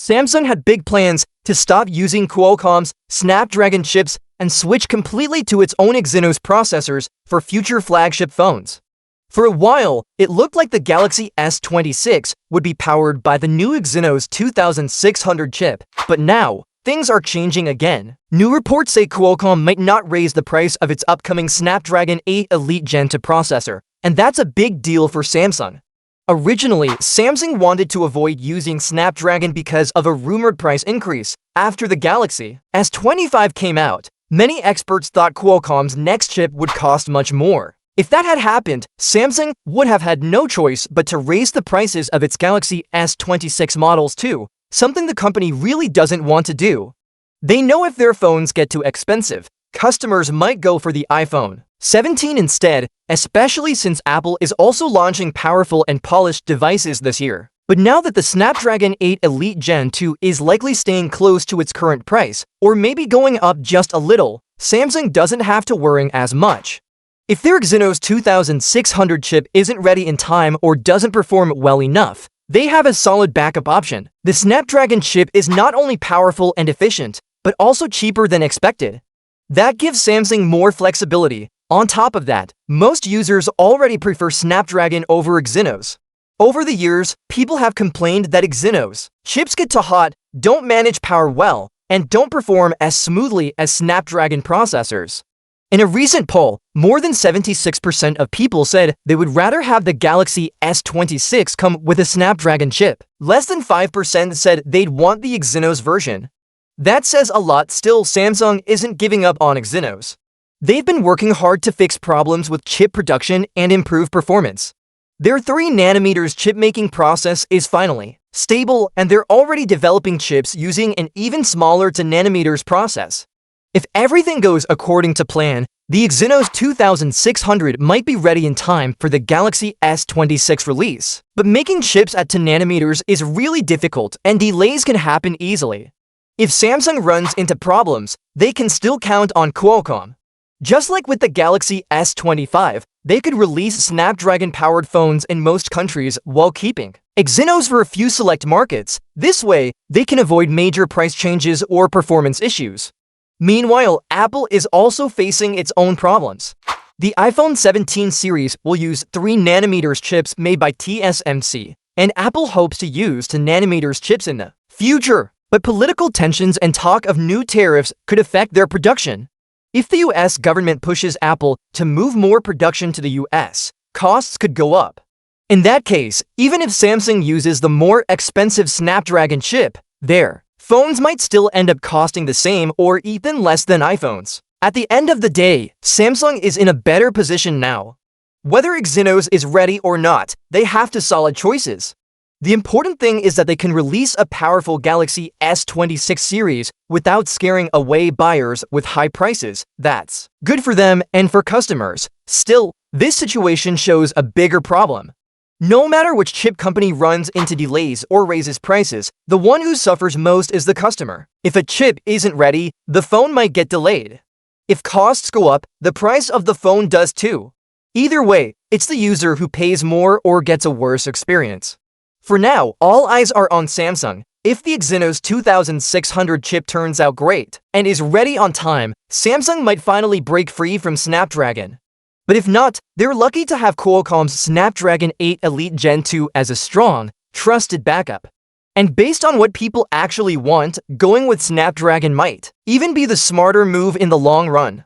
Samsung had big plans to stop using Qualcomm's Snapdragon chips and switch completely to its own Exynos processors for future flagship phones. For a while, it looked like the Galaxy S26 would be powered by the new Exynos 2600 chip, but now, things are changing again. New reports say Qualcomm might not raise the price of its upcoming Snapdragon 8 Elite Gen 2 processor, and that's a big deal for Samsung. Originally, Samsung wanted to avoid using Snapdragon because of a rumored price increase after the Galaxy S25 came out. Many experts thought Qualcomm's next chip would cost much more. If that had happened, Samsung would have had no choice but to raise the prices of its Galaxy S26 models too, something the company really doesn't want to do. They know if their phones get too expensive, customers might go for the iPhone 17 instead, especially since Apple is also launching powerful and polished devices this year. But now that the Snapdragon 8 Elite Gen 2 is likely staying close to its current price, or maybe going up just a little, Samsung doesn't have to worry as much. If their Exynos 2600 chip isn't ready in time or doesn't perform well enough, they have a solid backup option. The Snapdragon chip is not only powerful and efficient, but also cheaper than expected. That gives Samsung more flexibility. On top of that, most users already prefer Snapdragon over Exynos. Over the years, people have complained that Exynos chips get too hot, don't manage power well, and don't perform as smoothly as Snapdragon processors. In a recent poll, more than 76% of people said they would rather have the Galaxy S26 come with a Snapdragon chip. Less than 5% said they'd want the Exynos version. That says a lot. Still, Samsung isn't giving up on Exynos. They've been working hard to fix problems with chip production and improve performance. Their 3nm chip-making process is finally stable, and they're already developing chips using an even smaller 10nm process. If everything goes according to plan, the Exynos 2600 might be ready in time for the Galaxy S26 release. But making chips at 10nm is really difficult, and delays can happen easily. If Samsung runs into problems, they can still count on Qualcomm. Just like with the Galaxy S25, they could release Snapdragon-powered phones in most countries while keeping Exynos for a few select markets. This way, they can avoid major price changes or performance issues. Meanwhile, Apple is also facing its own problems. The iPhone 17 series will use 3nm chips made by TSMC, and Apple hopes to use 10nm chips in the future. But political tensions and talk of new tariffs could affect their production. If the US government pushes Apple to move more production to the US, costs could go up. In that case, even if Samsung uses the more expensive Snapdragon chip, their phones might still end up costing the same or even less than iPhones. At the end of the day, Samsung is in a better position now. Whether Exynos is ready or not, they have to solid choices. The important thing is that they can release a powerful Galaxy S26 series without scaring away buyers with high prices. That's good for them and for customers. Still, this situation shows a bigger problem. No matter which chip company runs into delays or raises prices, the one who suffers most is the customer. If a chip isn't ready, the phone might get delayed. If costs go up, the price of the phone does too. Either way, it's the user who pays more or gets a worse experience. For now, all eyes are on Samsung. If the Exynos 2600 chip turns out great and is ready on time, Samsung might finally break free from Snapdragon. But if not, they're lucky to have Qualcomm's Snapdragon 8 Elite Gen 2 as a strong, trusted backup. And based on what people actually want, going with Snapdragon might even be the smarter move in the long run.